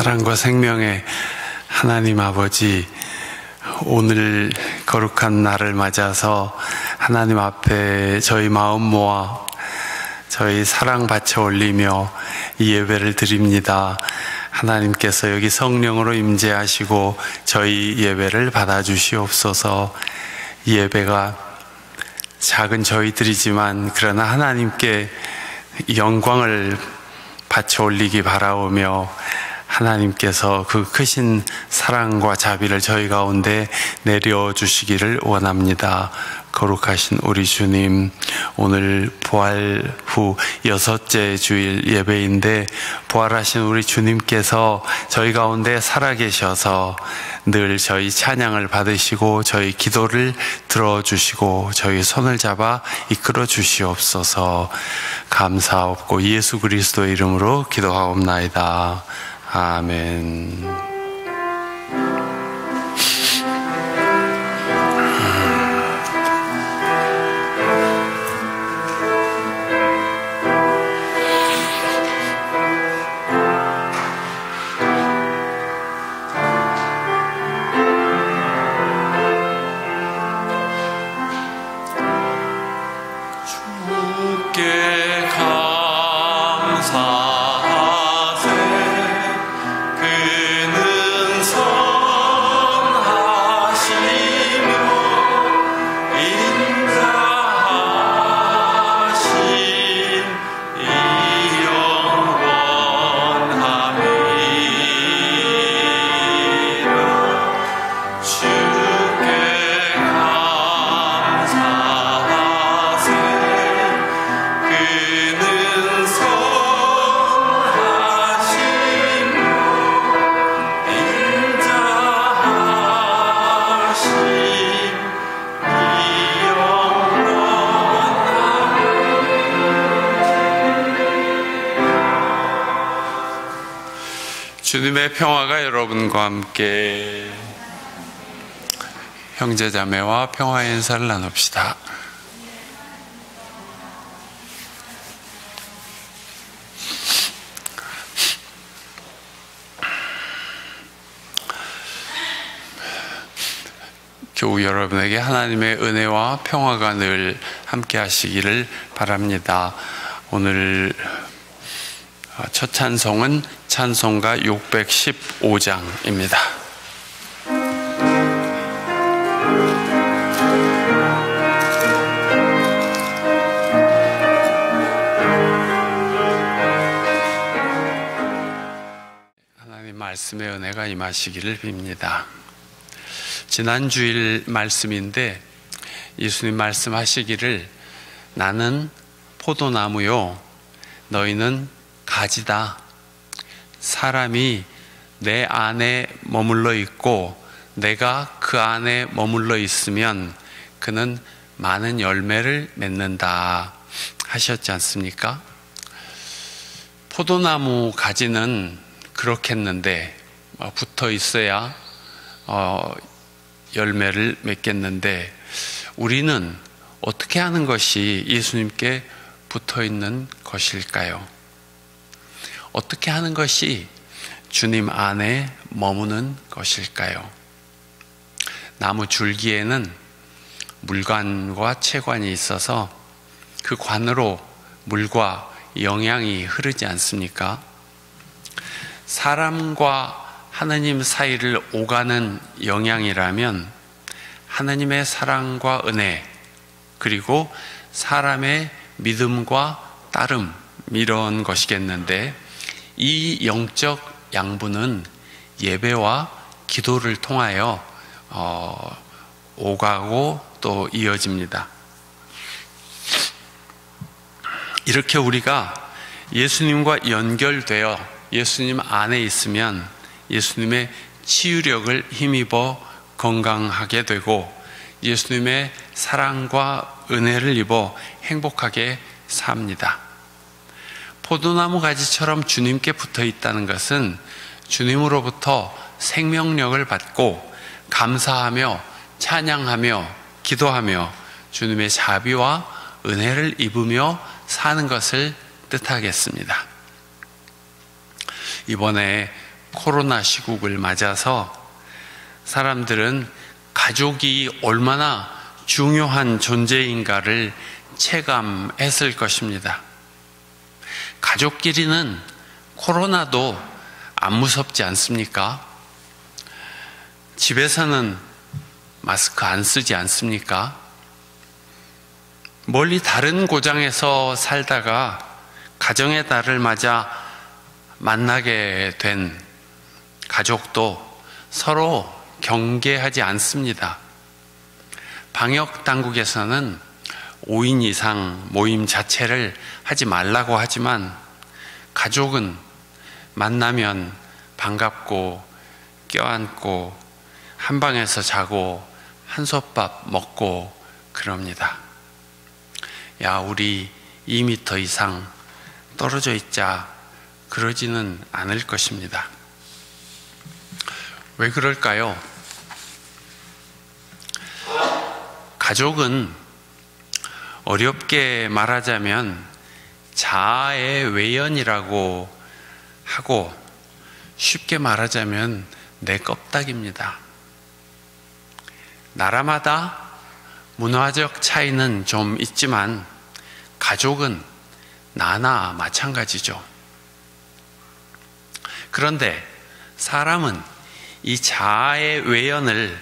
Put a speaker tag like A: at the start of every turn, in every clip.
A: 사랑과 생명의 하나님 아버지, 오늘 거룩한 날을 맞아서 하나님 앞에 저희 마음 모아 저희 사랑 바쳐 올리며 이 예배를 드립니다. 하나님께서 여기 성령으로 임재하시고 저희 예배를 받아주시옵소서. 이 예배가 작은 저희들이지만 그러나 하나님께 영광을 바쳐 올리기 바라오며 하나님께서 그 크신 사랑과 자비를 저희 가운데 내려주시기를 원합니다. 거룩하신 우리 주님, 오늘 부활 후 6째 주일 예배인데 부활하신 우리 주님께서 저희 가운데 살아계셔서 늘 저희 찬양을 받으시고 저희 기도를 들어주시고 저희 손을 잡아 이끌어 주시옵소서. 감사옵고 예수 그리스도의 이름으로 기도하옵나이다. 아멘. 주님의 평화가 여러분과 함께. 형제자매와 평화의 인사를 나눕시다. 교우 여러분에게 하나님의 은혜와 평화가 늘 함께 하시기를 바랍니다. 오늘 첫 찬송은 찬송가 615장입니다. 하나님 말씀의 은혜가 임하시기를 빕니다. 지난 주일 말씀인데 예수님 말씀하시기를 나는 포도나무요 너희는 가지다. 사람이 내 안에 머물러 있고 내가 그 안에 머물러 있으면 그는 많은 열매를 맺는다 하셨지 않습니까? 포도나무 가지는 그렇겠는데 붙어 있어야 열매를 맺겠는데 우리는 어떻게 하는 것이 예수님께 붙어 있는 것일까요? 어떻게 하는 것이 주님 안에 머무는 것일까요? 나무 줄기에는 물관과 채관이 있어서 그 관으로 물과 영양이 흐르지 않습니까? 사람과 하느님 사이를 오가는 영양이라면 하느님의 사랑과 은혜 그리고 사람의 믿음과 따름 이런 것이겠는데 이 영적 양분은 예배와 기도를 통하여 오가고 또 이어집니다. 이렇게 우리가 예수님과 연결되어 예수님 안에 있으면 예수님의 치유력을 힘입어 건강하게 되고 예수님의 사랑과 은혜를 입어 행복하게 삽니다. 포도나무 가지처럼 주님께 붙어 있다는 것은 주님으로부터 생명력을 받고 감사하며 찬양하며 기도하며 주님의 자비와 은혜를 입으며 사는 것을 뜻하겠습니다. 이번에 코로나 시국을 맞아서 사람들은 가족이 얼마나 중요한 존재인가를 체감했을 것입니다. 가족끼리는 코로나도 안 무섭지 않습니까? 집에서는 마스크 안 쓰지 않습니까? 멀리 다른 고장에서 살다가 가정의 달을 맞아 만나게 된 가족도 서로 경계하지 않습니다. 방역 당국에서는 5인 이상 모임 자체를 하지 말라고 하지만 가족은 만나면 반갑고 껴안고 한 방에서 자고 한솥밥 먹고 그럽니다. 야, 우리 2m 이상 떨어져 있자 그러지는 않을 것입니다. 왜 그럴까요? 가족은 어렵게 말하자면 자아의 외연이라고 하고 쉽게 말하자면 내 껍데기입니다. 나라마다 문화적 차이는 좀 있지만 가족은 나나 마찬가지죠. 그런데 사람은 이 자아의 외연을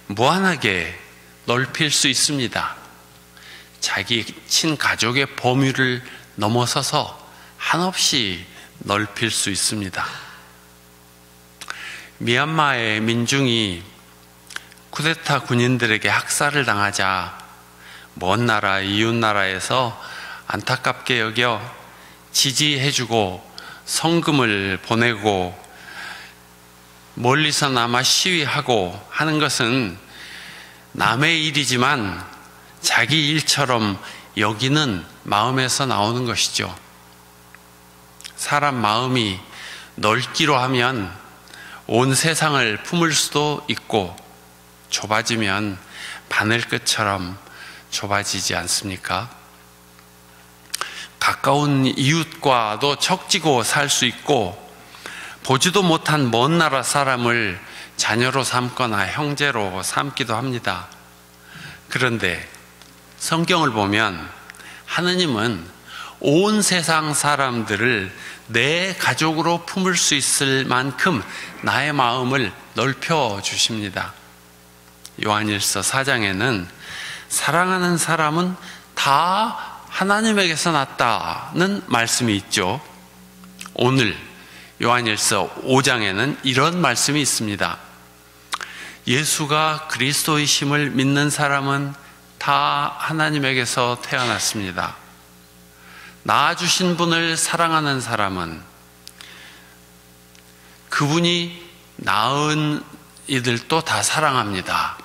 A: 무한하게 넓힐 수 있습니다. 자기 친가족의 범위를 넘어서서 한없이 넓힐 수 있습니다. 미얀마의 민중이 쿠데타 군인들에게 학살을 당하자 먼 나라, 이웃 나라에서 안타깝게 여겨 지지해주고 성금을 보내고 멀리서나마 시위하고 하는 것은 남의 일이지만 자기 일처럼 여기는 마음에서 나오는 것이죠. 사람 마음이 넓기로 하면 온 세상을 품을 수도 있고 좁아지면 바늘끝처럼 좁아지지 않습니까? 가까운 이웃과도 척지고 살 수 있고 보지도 못한 먼 나라 사람을 자녀로 삼거나 형제로 삼기도 합니다. 그런데 성경을 보면 하느님은 온 세상 사람들을 내 가족으로 품을 수 있을 만큼 나의 마음을 넓혀 주십니다. 요한일서 4장에는 사랑하는 사람은 다 하나님에게서 났다는 말씀이 있죠. 오늘 요한일서 5장에는 이런 말씀이 있습니다. 예수가 그리스도이심을 믿는 사람은 다 하나님에게서 태어났습니다. 낳아주신 분을 사랑하는 사람은 그분이 낳은 이들도 다 사랑합니다.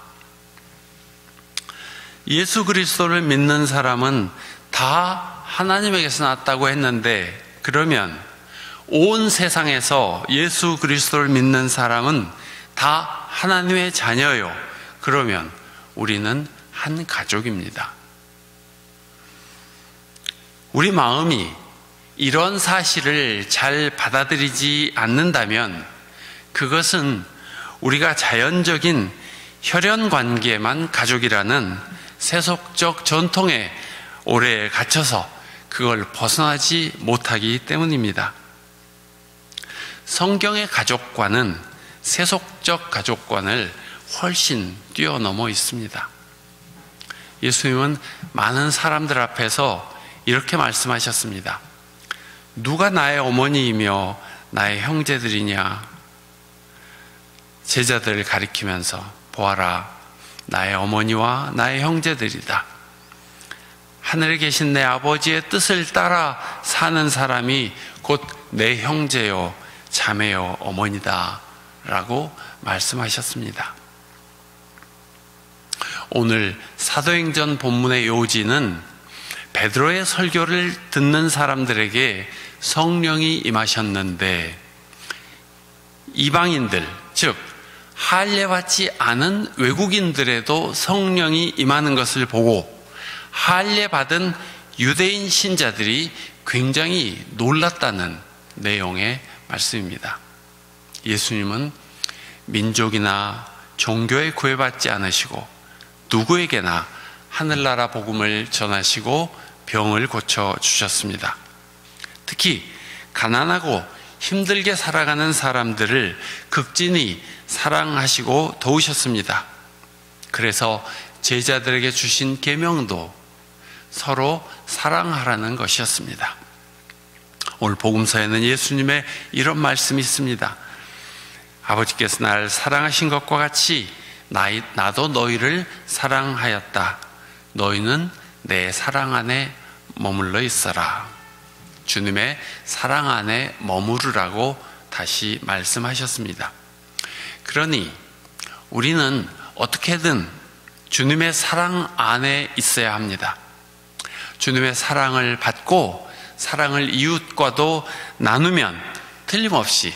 A: 예수 그리스도를 믿는 사람은 다 하나님에게서 났다고 했는데 그러면 온 세상에서 예수 그리스도를 믿는 사람은 다 하나님의 자녀요. 그러면 우리는 한 가족입니다. 우리 마음이 이런 사실을 잘 받아들이지 않는다면 그것은 우리가 자연적인 혈연 관계만 가족이라는 세속적 전통에 오래 갇혀서 그걸 벗어나지 못하기 때문입니다. 성경의 가족관은 세속적 가족관을 훨씬 뛰어넘어 있습니다. 예수님은 많은 사람들 앞에서 이렇게 말씀하셨습니다. 누가 나의 어머니이며 나의 형제들이냐? 제자들을 가리키면서 보아라, 나의 어머니와 나의 형제들이다. 하늘에 계신 내 아버지의 뜻을 따라 사는 사람이 곧 내 형제요, 자매요, 어머니다 라고 말씀하셨습니다. 오늘 사도행전 본문의 요지는 베드로의 설교를 듣는 사람들에게 성령이 임하셨는데 이방인들, 즉 할례받지 않은 외국인들에도 성령이 임하는 것을 보고 할례받은 유대인 신자들이 굉장히 놀랐다는 내용의 말씀입니다. 예수님은 민족이나 종교에 구애받지 않으시고 누구에게나 하늘나라 복음을 전하시고 병을 고쳐주셨습니다. 특히 가난하고 힘들게 살아가는 사람들을 극진히 사랑하시고 도우셨습니다. 그래서 제자들에게 주신 계명도 서로 사랑하라는 것이었습니다. 오늘 복음서에는 예수님의 이런 말씀이 있습니다. 아버지께서 나를 사랑하신 것과 같이 나도 너희를 사랑하였다. 너희는 내 사랑 안에 머물러 있어라. 주님의 사랑 안에 머무르라고 다시 말씀하셨습니다. 그러니 우리는 어떻게든 주님의 사랑 안에 있어야 합니다. 주님의 사랑을 받고 사랑을 이웃과도 나누면 틀림없이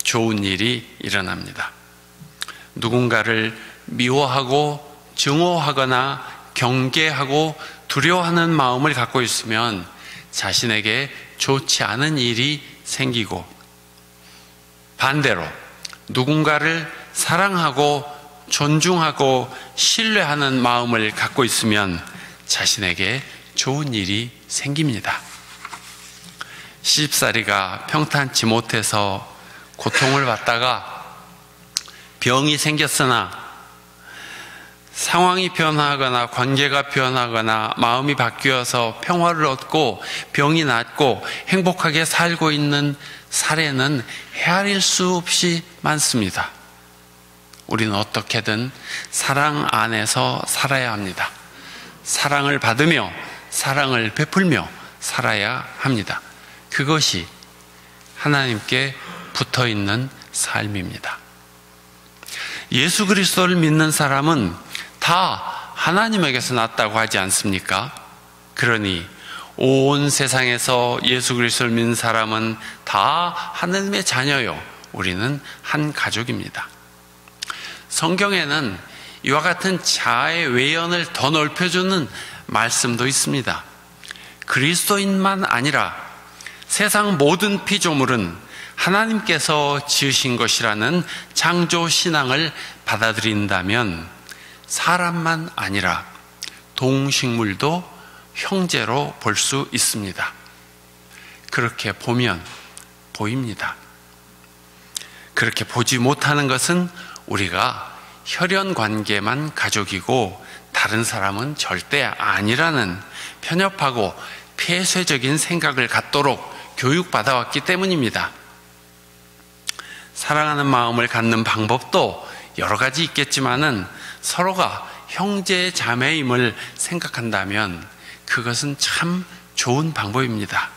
A: 좋은 일이 일어납니다. 누군가를 미워하고 증오하거나 경계하고 두려워하는 마음을 갖고 있으면 자신에게 좋지 않은 일이 생기고, 반대로 누군가를 사랑하고 존중하고 신뢰하는 마음을 갖고 있으면 자신에게 좋은 일이 생깁니다. 시집살이가 평탄치 못해서 고통을 받다가 병이 생겼으나 상황이 변화하거나 관계가 변하거나 마음이 바뀌어서 평화를 얻고 병이 낫고 행복하게 살고 있는 사례는 헤아릴 수 없이 많습니다. 우리는 어떻게든 사랑 안에서 살아야 합니다. 사랑을 받으며 사랑을 베풀며 살아야 합니다. 그것이 하나님께 붙어있는 삶입니다. 예수 그리스도를 믿는 사람은 다 하나님에게서 났다고 하지 않습니까? 그러니 온 세상에서 예수 그리스도를 믿는 사람은 다 하나님의 자녀요. 우리는 한 가족입니다. 성경에는 이와 같은 자아의 외연을 더 넓혀주는 말씀도 있습니다. 그리스도인만 아니라 세상 모든 피조물은 하나님께서 지으신 것이라는 창조 신앙을 받아들인다면 사람만 아니라 동식물도 형제로 볼 수 있습니다. 그렇게 보면 보입니다. 그렇게 보지 못하는 것은 우리가 혈연 관계만 가족이고 다른 사람은 절대 아니라는 편협하고 폐쇄적인 생각을 갖도록 교육받아왔기 때문입니다. 사랑하는 마음을 갖는 방법도 여러 가지 있겠지만은 서로가 형제 자매임을 생각한다면 그것은 참 좋은 방법입니다.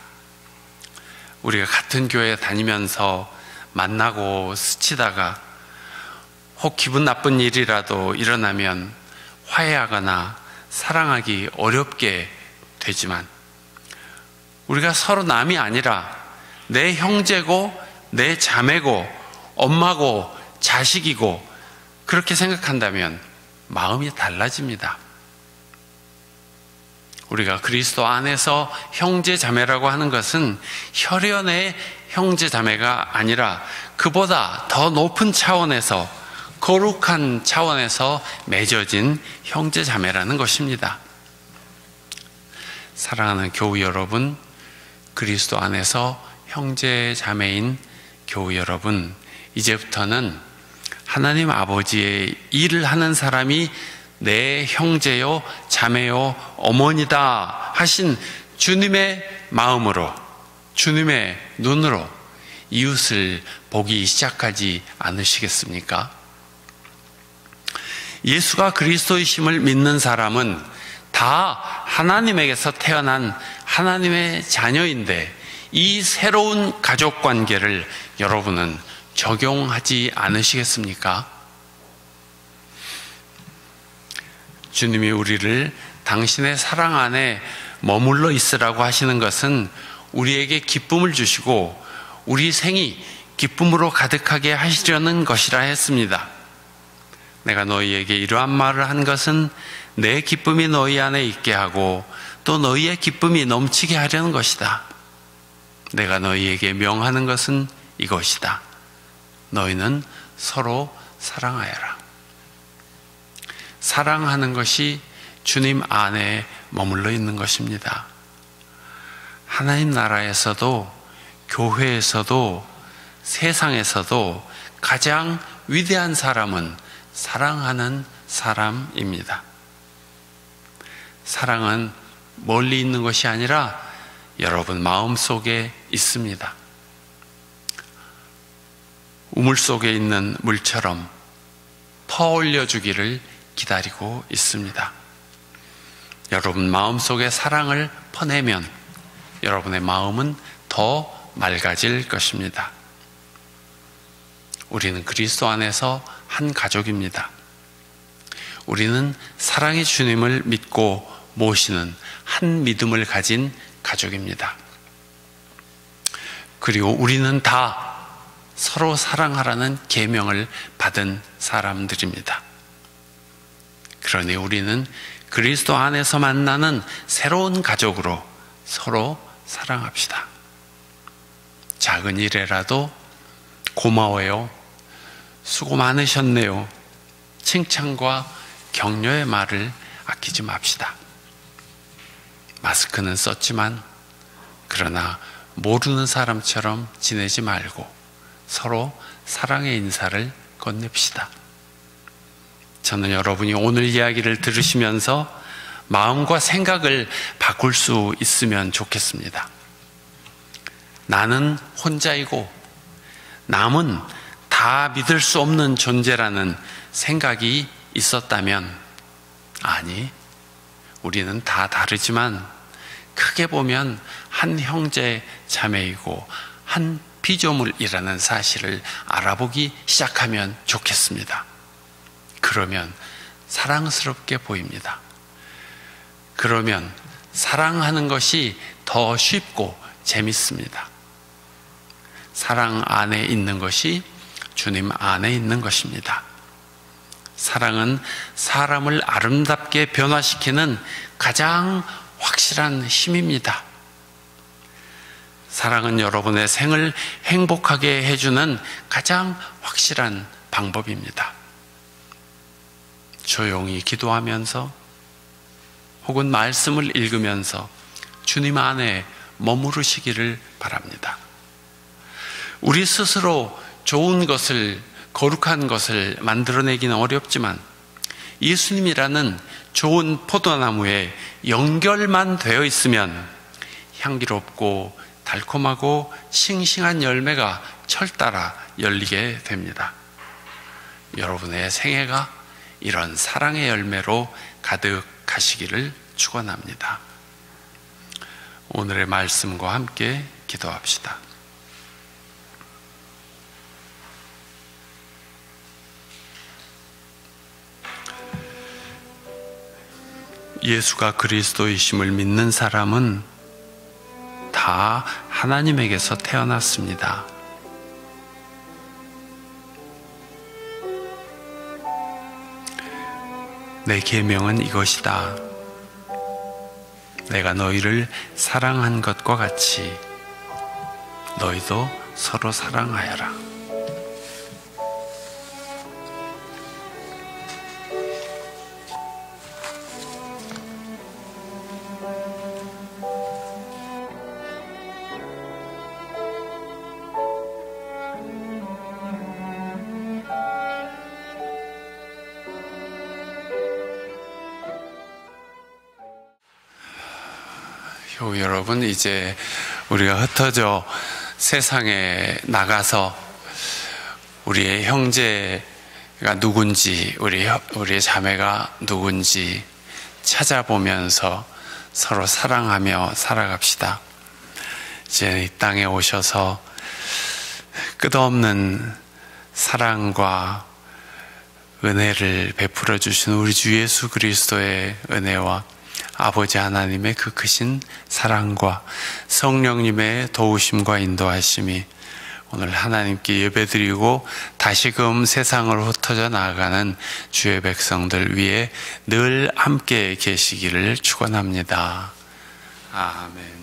A: 우리가 같은 교회 다니면서 만나고 스치다가 혹 기분 나쁜 일이라도 일어나면 화해하거나 사랑하기 어렵게 되지만 우리가 서로 남이 아니라 내 형제고 내 자매고 엄마고 자식이고 그렇게 생각한다면 마음이 달라집니다. 우리가 그리스도 안에서 형제 자매라고 하는 것은 혈연의 형제 자매가 아니라 그보다 더 높은 차원에서 거룩한 차원에서 맺어진 형제 자매라는 것입니다. 사랑하는 교우 여러분, 그리스도 안에서 형제 자매인 교우 여러분, 이제부터는 하나님 아버지의 일을 하는 사람이 내 형제요 자매요 어머니다 하신 주님의 마음으로, 주님의 눈으로 이웃을 보기 시작하지 않으시겠습니까? 예수가 그리스도이심을 믿는 사람은 다 하나님에게서 태어난 하나님의 자녀인데 이 새로운 가족 관계를 여러분은 적용하지 않으시겠습니까? 주님이 우리를 당신의 사랑 안에 머물러 있으라고 하시는 것은 우리에게 기쁨을 주시고 우리 생이 기쁨으로 가득하게 하시려는 것이라 했습니다. 내가 너희에게 이러한 말을 한 것은 내 기쁨이 너희 안에 있게 하고 또 너희의 기쁨이 넘치게 하려는 것이다. 내가 너희에게 명하는 것은 이것이다. 너희는 서로 사랑하여라. 사랑하는 것이 주님 안에 머물러 있는 것입니다. 하나님 나라에서도, 교회에서도, 세상에서도 가장 위대한 사람은 사랑하는 사람입니다. 사랑은 멀리 있는 것이 아니라 여러분 마음속에 있습니다. 우물 속에 있는 물처럼 퍼올려 주기를 기다리고 있습니다. 여러분 마음속에 사랑을 퍼내면 여러분의 마음은 더 맑아질 것입니다. 우리는 그리스도 안에서 한 가족입니다. 우리는 사랑의 주님을 믿고 모시는 한 믿음을 가진 가족입니다. 그리고 우리는 다 서로 사랑하라는 계명을 받은 사람들입니다. 그러니 우리는 그리스도 안에서 만나는 새로운 가족으로 서로 사랑합시다. 작은 일에라도 고마워요, 수고 많으셨네요, 칭찬과 격려의 말을 아끼지 맙시다. 마스크는 썼지만 그러나 모르는 사람처럼 지내지 말고 서로 사랑의 인사를 건넵시다. 저는 여러분이 오늘 이야기를 들으시면서 마음과 생각을 바꿀 수 있으면 좋겠습니다. 나는 혼자이고 남은 다 믿을 수 없는 존재라는 생각이 있었다면, 아니, 우리는 다 다르지만 크게 보면 한 형제 자매이고 한 피조물이라는 사실을 알아보기 시작하면 좋겠습니다. 그러면 사랑스럽게 보입니다. 그러면 사랑하는 것이 더 쉽고 재밌습니다. 사랑 안에 있는 것이 주님 안에 있는 것입니다. 사랑은 사람을 아름답게 변화시키는 가장 확실한 힘입니다. 사랑은 여러분의 생을 행복하게 해주는 가장 확실한 방법입니다. 조용히 기도하면서 혹은 말씀을 읽으면서 주님 안에 머무르시기를 바랍니다. 우리 스스로 좋은 것을, 거룩한 것을 만들어내기는 어렵지만 예수님이라는 좋은 포도나무에 연결만 되어 있으면 향기롭고 달콤하고 싱싱한 열매가 철따라 열리게 됩니다. 여러분의 생애가 이런 사랑의 열매로 가득하시기를 축원합니다. 오늘의 말씀과 함께 기도합시다. 예수가 그리스도이심을 믿는 사람은 다 하나님에게서 태어났습니다. 내 계명은 이것이다. 내가 너희를 사랑한 것과 같이 너희도 서로 사랑하여라. 여러분, 이제 우리가 흩어져 세상에 나가서 우리의 형제가 누군지, 우리의 자매가 누군지 찾아보면서 서로 사랑하며 살아갑시다. 이제 이 땅에 오셔서 끝없는 사랑과 은혜를 베풀어 주신 우리 주 예수 그리스도의 은혜와 아버지 하나님의 그 크신 사랑과 성령님의 도우심과 인도하심이 오늘 하나님께 예배드리고 다시금 세상으로 흩어져 나아가는 주의 백성들 위에 늘 함께 계시기를 축원합니다. 아멘.